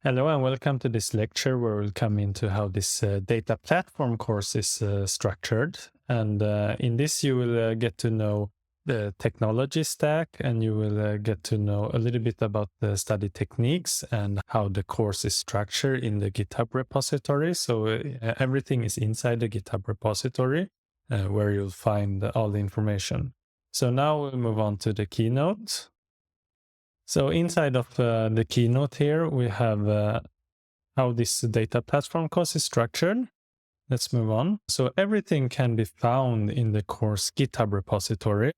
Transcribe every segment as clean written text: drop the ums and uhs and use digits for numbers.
Hello and welcome to this lecture where we'll come into how this data platform course is structured. And in this, you will get to know the technology stack and you will get to know a little bit about the study techniques and how the course is structured in the GitHub repository. So everything is inside the GitHub repository where you'll find all the information. So now we'll move on to the keynote. So inside of the keynote here, we have how this data platform course is structured. Let's move on. So everything can be found in the course GitHub repository.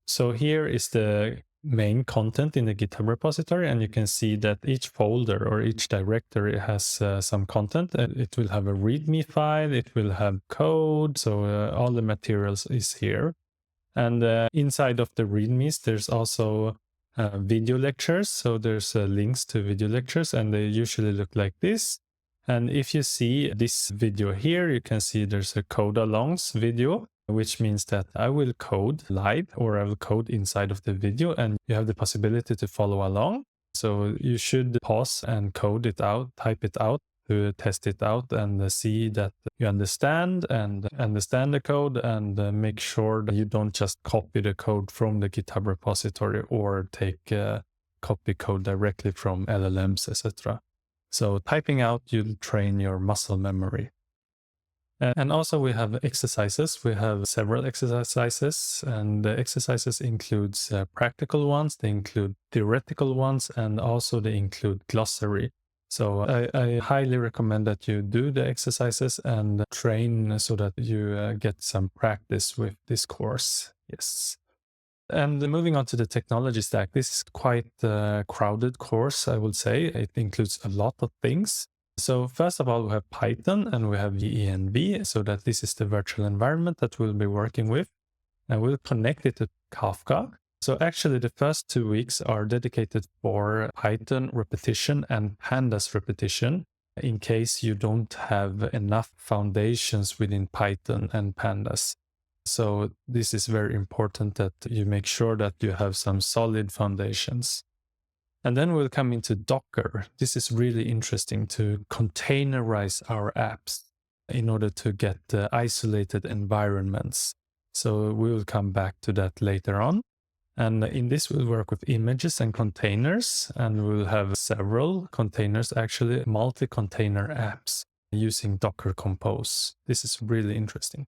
So here is the main content in the GitHub repository, and you can see that each folder or each directory has some content. It will have a README file, it will have code, so all the materials is here. And inside of the READMEs, there's also video lectures. So there's links to video lectures and they usually look like this. And if you see this video here, you can see there's a code alongs video, which means that I will code live or I will code inside of the video and you have the possibility to follow along. So you should pause and code it out, type it out to test it out and see that you understand the code and make sure that you don't just copy the code from the GitHub repository or take copy code directly from LLMs, etc. So typing out, you'll train your muscle memory. And also we have exercises. We have several exercises and the exercises includes practical ones, they include theoretical ones, and also they include glossary. So I highly recommend that you do the exercises and train so that you get some practice with this course. Yes. And moving on to the technology stack, this is quite a crowded course, I would say. It includes a lot of things. So first of all, we have Python and we have ENV, so that this is the virtual environment that we'll be working with. And we'll connect it to Kafka. So actually the first 2 weeks are dedicated for Python repetition and pandas repetition in case you don't have enough foundations within Python and pandas. So this is very important that you make sure that you have some solid foundations. And then we'll come into Docker. This is really interesting to containerize our apps in order to get isolated environments. So we will come back to that later on. And in this, we'll work with images and containers, and we'll have several containers, actually multi-container apps using Docker Compose. This is really interesting.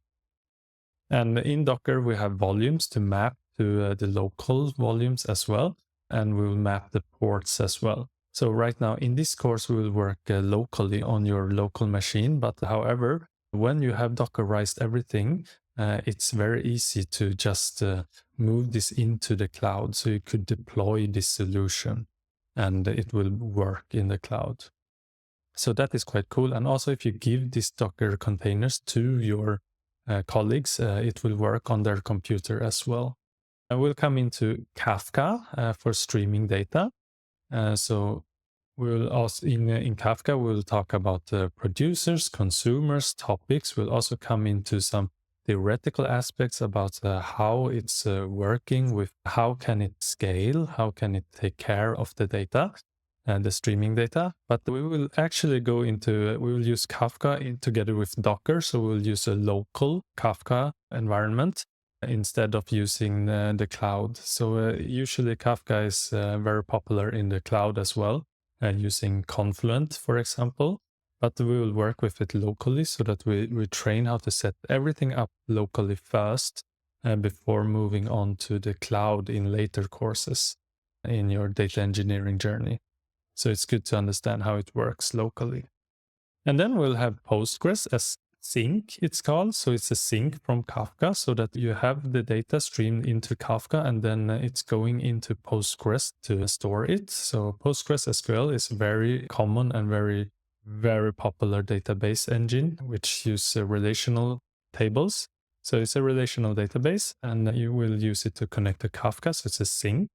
And in Docker, we have volumes to map to the local volumes as well, and we will map the ports as well. So right now in this course, we will work locally on your local machine. But however, when you have Dockerized everything, it's very easy to just move this into the cloud. So you could deploy this solution and it will work in the cloud. So that is quite cool. And also if you give these Docker containers to your colleagues, it will work on their computer as well. And we'll come into Kafka for streaming data. So we'll also in Kafka, we'll talk about producers, consumers, topics. We'll also come into some theoretical aspects about how it's working with how can it scale, how can it take care of the data and the streaming data. But we will actually go into, we will use Kafka together with Docker. So we'll use a local Kafka environment instead of using the cloud. So usually Kafka is very popular in the cloud as well, using Confluent, for example. But we will work with it locally so that we train how to set everything up locally first before moving on to the cloud in later courses in your data engineering journey. So it's good to understand how it works locally. And then we'll have Postgres as sync, it's called. So it's a sync from Kafka so that you have the data streamed into Kafka and then it's going into Postgres to store it. So Postgres SQL is very common and very popular database engine, which use relational tables. So it's a relational database and you will use it to connect to Kafka. So it's a sync.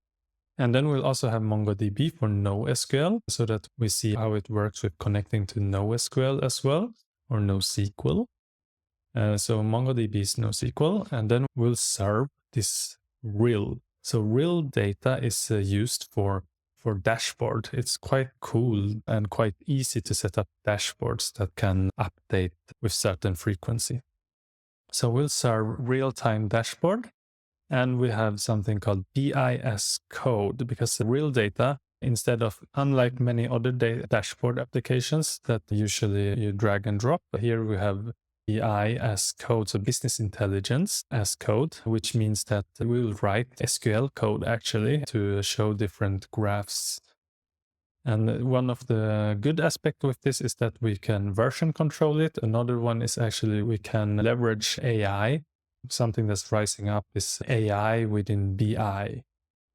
And then we'll also have MongoDB for NoSQL so that we see how it works with connecting to NoSQL as well, or NoSQL. So MongoDB is NoSQL, and then we'll serve this RIL. So RIL data is used for for dashboard. It's quite cool and quite easy to set up dashboards that can update with certain frequency. So we'll serve real-time dashboard, and we have something called BIS code, because the real data, instead of, unlike many other dashboard applications that usually you drag and drop, here we have BI as code, so business intelligence as code, which means that we will write SQL code actually to show different graphs. And one of the good aspects with this is that we can version control it. Another one is actually we can leverage AI. Something that's rising up is AI within BI.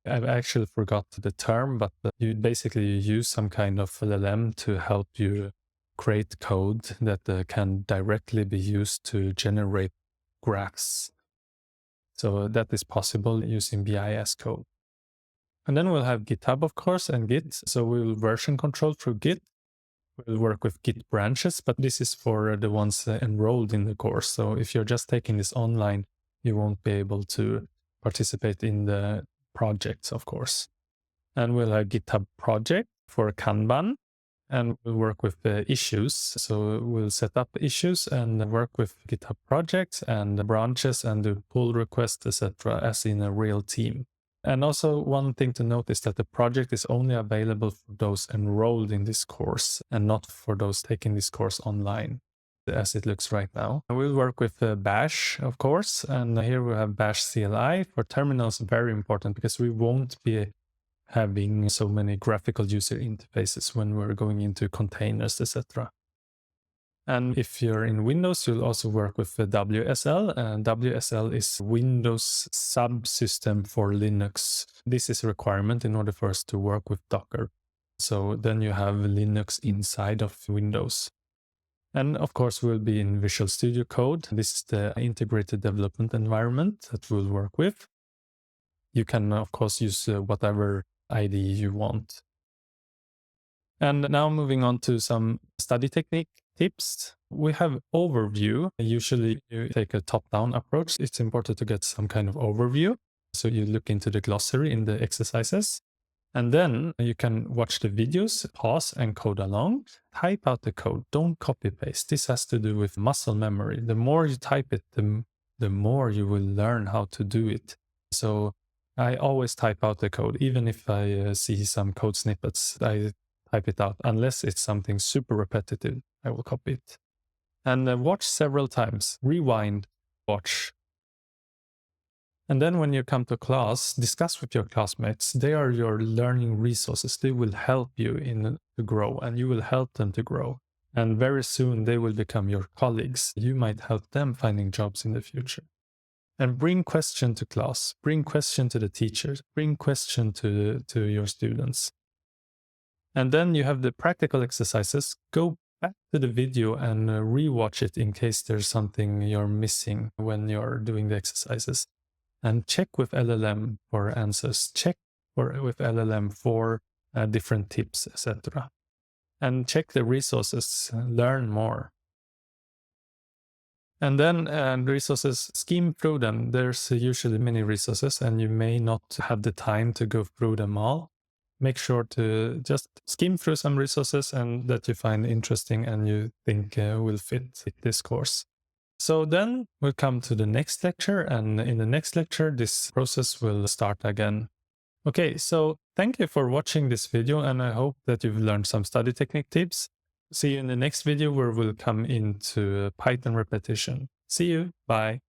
I've actually forgot the term, but you basically use some kind of LLM to help you create code that can directly be used to generate graphs. So that is possible using BIS code. And then we'll have GitHub, of course, and Git. So we'll version control through Git. We'll work with Git branches, but this is for the ones enrolled in the course. So if you're just taking this online, you won't be able to participate in the projects, of course. And we'll have GitHub project for Kanban, and we'll work with the issues. So we'll set up issues and work with GitHub projects and branches and do pull requests, etc., as in a real team. And also one thing to note is that the project is only available for those enrolled in this course and not for those taking this course online, as it looks right now. We'll work with Bash, of course, and here we have Bash CLI. For terminals, very important, because we won't be having so many graphical user interfaces when we're going into containers, etc. And if you're in Windows, you'll also work with WSL, and WSL is Windows subsystem for Linux. This is a requirement in order for us to work with Docker. So then you have Linux inside of Windows. And of course, we'll be in Visual Studio Code. This is the integrated development environment that we'll work with. You can, of course, use whatever IDE you want. And now moving on to some study technique tips. We have overview. Usually you take a top-down approach. It's important to get some kind of overview. So you look into the glossary in the exercises. And then you can watch the videos, pause and code along. Type out the code. Don't copy paste. This has to do with muscle memory. The more you type it, the more you will learn how to do it. So I always type out the code. Even if I see some code snippets, I type it out. Unless it's something super repetitive, I will copy it. And watch several times. Rewind, watch. And then when you come to class, discuss with your classmates. They are your learning resources. They will help you to grow, and you will help them to grow. And very soon they will become your colleagues. You might help them finding jobs in the future. And bring question to class. Bring question to the teachers. Bring question to your students. And then you have the practical exercises. Go back to the video and rewatch it in case there's something you're missing when you're doing the exercises. And check with LLM for answers. Check with LLM for different tips, etc. And check the resources. Learn more. And then resources, skim through them. There's usually many resources, and you may not have the time to go through them all. Make sure to just skim through some resources and that you find interesting and you think will fit this course. So then we'll come to the next lecture, and in the next lecture, this process will start again. Okay, so thank you for watching this video, and I hope that you've learned some study technique tips. See you in the next video where we'll come into Python repetition. See you. Bye.